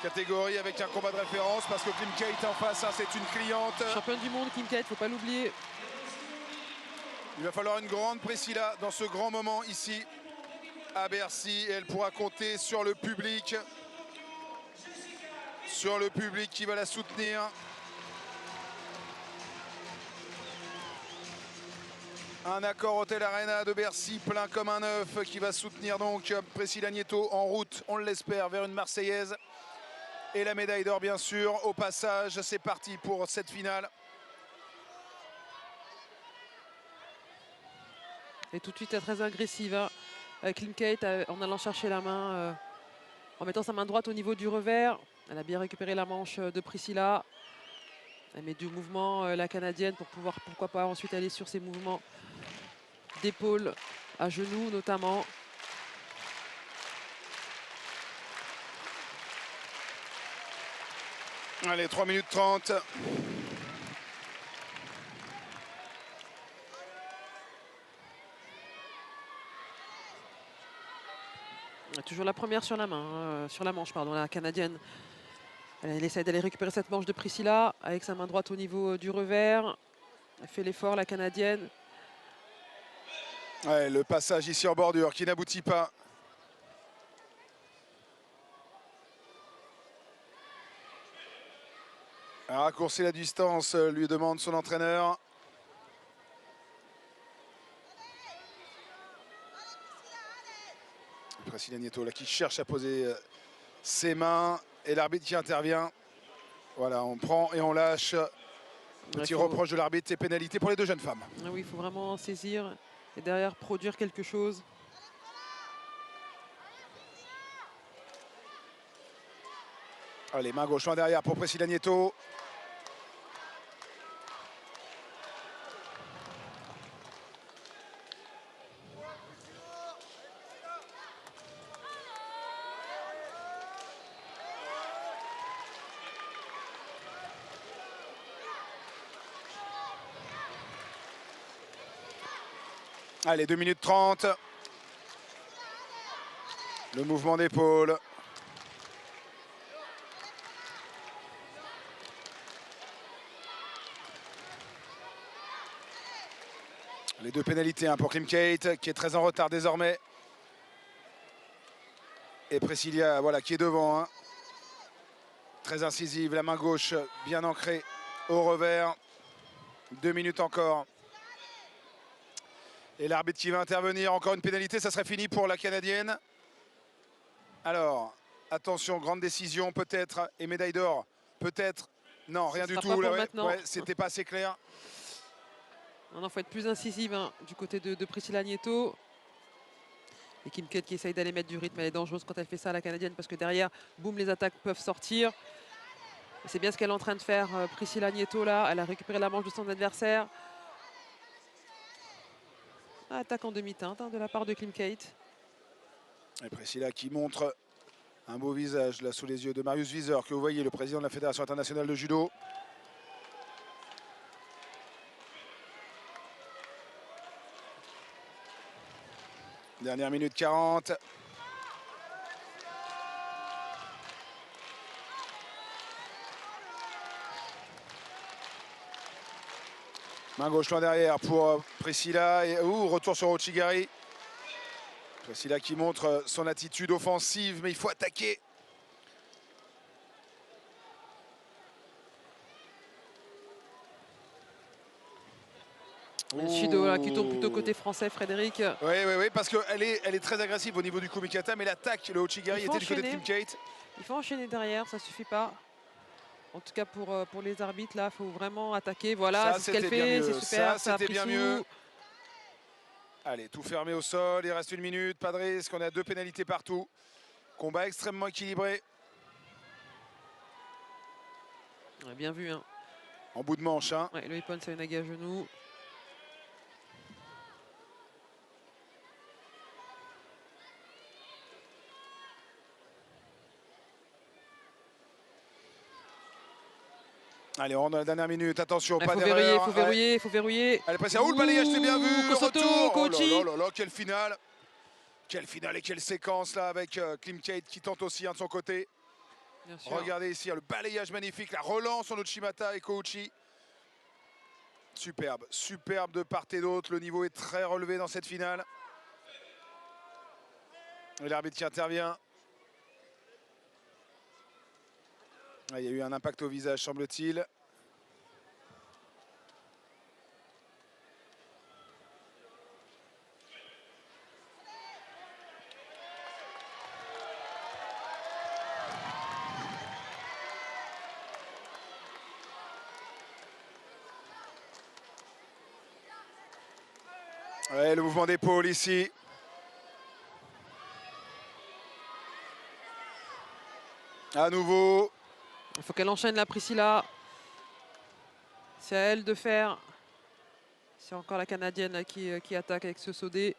catégorie avec un combat de référence parce que Kim Kate en face, hein, c'est une cliente. Championne du monde, Kim Kate, faut pas l'oublier. Il va falloir une grande Priscilla dans ce grand moment ici à Bercy. Et elle pourra compter sur le public. Sur le public qui va la soutenir. Un accord Hôtel Arena de Bercy plein comme un œuf qui va soutenir donc Priscilla Nieto en route, on l'espère, vers une Marseillaise. Et la médaille d'or bien sûr. Au passage, c'est parti pour cette finale. Et tout de suite, elle est très agressive, hein, avec Kim Kate, en allant chercher la main, en mettant sa main droite au niveau du revers. Elle a bien récupéré la manche de Priscilla. Elle met du mouvement, la Canadienne, pour pouvoir, pourquoi pas, ensuite aller sur ses mouvements d'épaule, à genoux notamment. Allez, 3 minutes 30. Toujours la première sur la main, sur la manche, pardon, la Canadienne. Elle essaie d'aller récupérer cette manche de Priscilla avec sa main droite au niveau du revers. Elle fait l'effort, la Canadienne. Ouais, le passage ici en bordure qui n'aboutit pas. Raccourcir la distance, lui demande son entraîneur. Priscilla Nieto là, qui cherche à poser ses mains et l'arbitre qui intervient. Voilà, on prend et on lâche. Petit reproche de l'arbitre et pénalité pour les deux jeunes femmes. Ah oui, il faut vraiment saisir et derrière produire quelque chose. Allez, main gauche, main derrière pour Priscilla Nieto. Allez, 2 minutes 30. Le mouvement d'épaule. Les deux pénalités hein, pour Kim Kate, qui est très en retard désormais. Et Priscilla, voilà, qui est devant. Hein. Très incisive, la main gauche bien ancrée au revers. 2 minutes encore. Et l'arbitre qui va intervenir, encore une pénalité, ça serait fini pour la Canadienne. Alors, attention, grande décision peut-être, et médaille d'or, peut-être. Non, rien du tout, là, ouais, c'était pas assez clair. Non, faut être plus incisive hein, du côté de Priscilla Nieto. Et Kim Kate qui essaye d'aller mettre du rythme, elle est dangereuse quand elle fait ça, la Canadienne, parce que derrière, boum, les attaques peuvent sortir. C'est bien ce qu'elle est en train de faire, Priscilla Nieto, là. Elle a récupéré la manche de son adversaire. Attaque en demi-teinte hein, de la part de Kim Kate. Et Priscilla qui montre un beau visage là sous les yeux de Marius Wieser, que vous voyez, le président de la Fédération internationale de judo. Dernière minute 40. Main gauche loin derrière pour Priscilla. Et retour sur Ouchigari. Priscilla qui montre son attitude offensive, mais il faut attaquer. Shido là, qui tombe plutôt côté français, Frédéric. Oui, parce qu'elle est très agressive au niveau du kumikata, mais l'attaque, le Ouchigari était du côté de Kim Kate. Il faut enchaîner derrière, ça suffit pas. En tout cas pour les arbitres, là, il faut vraiment attaquer. Voilà, c'est ce qu'elle fait, c'est super. Ça, c'était bien mieux. Allez, tout fermé au sol, il reste 1 minute, pas de risque, on a 2 pénalités partout. Combat extrêmement équilibré. Ouais, bien vu. Hein. En bout de manche. Hein. Ouais, le Ippon Seoinage à genoux. Allez, on est dans la dernière minute, attention, pas d'erreur. Il faut verrouiller. Allez, passez. Le balayage, c'est bien vu. Kosoto, Retour. Kochi. Oh là là, quelle finale. Quelle finale et quelle séquence là avec Kim Kate qui tente aussi de son côté. Bien sûr. Regardez ici le balayage magnifique, la relance en Uchimata et Kouchi. Superbe, superbe de part et d'autre. Le niveau est très relevé dans cette finale. Et l'arbitre qui intervient. Ah, il y a eu un impact au visage, semble-t-il. Ouais, le mouvement d'épaule ici. À nouveau. Il faut qu'elle enchaîne la Priscilla. C'est à elle de faire. C'est encore la Canadienne qui attaque avec ce saudé.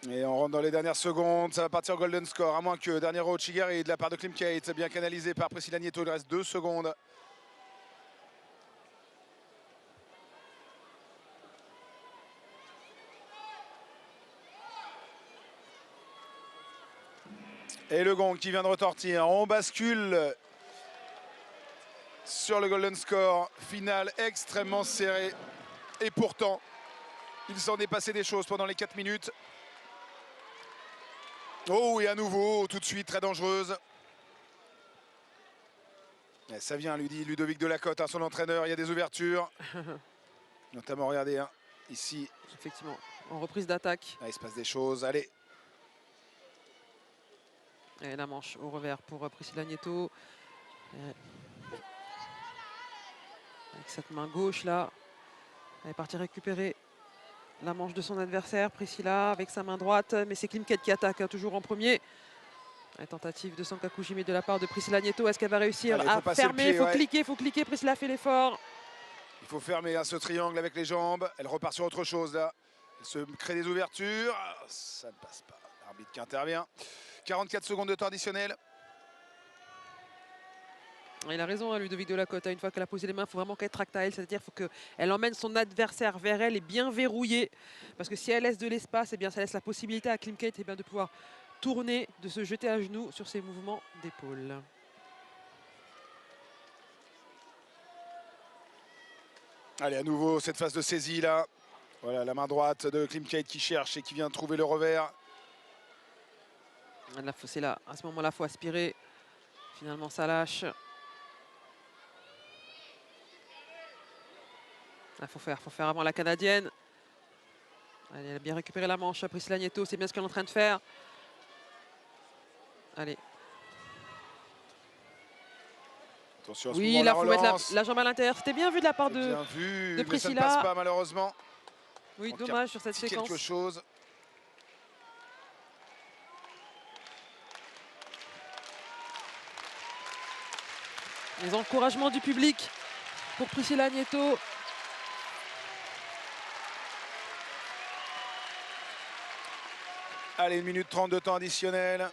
Et on rentre dans les dernières secondes. Ça va partir golden score. À moins que dernier Ochigari de la part de Klimkate. Bien canalisé par Priscilla Nieto. Il reste 2 secondes. Et le gong qui vient de retortir. On bascule sur le golden score. Finale extrêmement serrée. Et pourtant, il s'en est passé des choses pendant les 4 minutes. Oh, et à nouveau, tout de suite, très dangereuse. Et ça vient, lui dit Ludovic Delacote, hein, son entraîneur. Il y a des ouvertures. Notamment, regardez, hein, ici. Effectivement, en reprise d'attaque. Là, il se passe des choses. Allez. Et la manche au revers pour Priscilla Nieto. Avec cette main gauche là. Elle est partie récupérer la manche de son adversaire. Priscilla avec sa main droite. Mais c'est Klimkate qui attaque hein, toujours en premier. La tentative de Sankakujime de la part de Priscilla Nieto. Est-ce qu'elle va réussir à fermer? Il faut cliquer, Priscilla fait l'effort. Il faut fermer hein, ce triangle avec les jambes. Elle repart sur autre chose là. Elle se crée des ouvertures. Ça ne passe pas. L'arbitre qui intervient. 44 secondes de temps additionnel. Il a raison, hein, Ludovic Delacote. Une fois qu'elle a posé les mains, il faut vraiment qu'elle tracte à elle. C'est-à-dire qu'il faut qu'elle emmène son adversaire vers elle et bien verrouillée. Parce que si elle laisse de l'espace, eh bien, ça laisse la possibilité à Klimkate eh bien, de pouvoir tourner, de se jeter à genoux sur ses mouvements d'épaule. Allez, à nouveau, cette phase de saisie là. Voilà, la main droite de Klimkate qui cherche et qui vient de trouver le revers. C'est là, à ce moment-là, il faut aspirer. Finalement, ça lâche. Il faut faire avant la Canadienne. Allez, elle a bien récupéré la manche. Priscilla Nieto, c'est bien ce qu'elle est en train de faire. Allez. Attention à ce oui, moment, là, la il faut relance. mettre la jambe à l'intérieur. C'était bien vu de la part de Priscilla. Mais ça ne passe pas malheureusement. Oui, donc, dommage sur cette séquence. Quelque chose. Les encouragements du public pour Priscilla Nieto. Allez, 1 minute 30 de temps additionnel.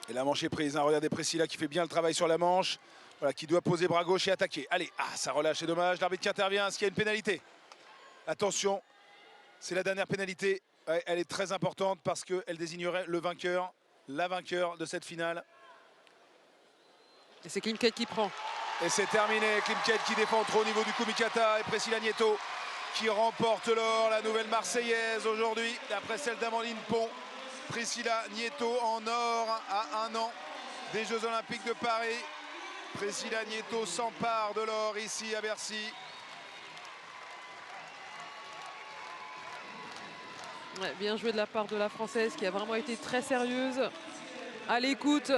Et la manche est prise. Hein. Regardez Priscilla qui fait bien le travail sur la manche. Voilà, qui doit poser bras gauche et attaquer. Allez, ça relâche, c'est dommage. L'arbitre qui intervient. Est-ce qu'il y a une pénalité? Attention, c'est la dernière pénalité. Ouais, elle est très importante parce qu'elle désignerait le vainqueur, la vainqueur de cette finale. Et c'est Klimkate qui prend. Et c'est terminé. Klimkate qui défend trop au niveau du Kumikata et Priscilla Nieto qui remporte l'or. La nouvelle Marseillaise aujourd'hui, d'après celle d'Amandine Pont. Priscilla Nieto en or à 1 an des Jeux Olympiques de Paris. Priscilla Nieto s'empare de l'or ici à Bercy. Ouais, bien joué de la part de la Française qui a vraiment été très sérieuse, à l'écoute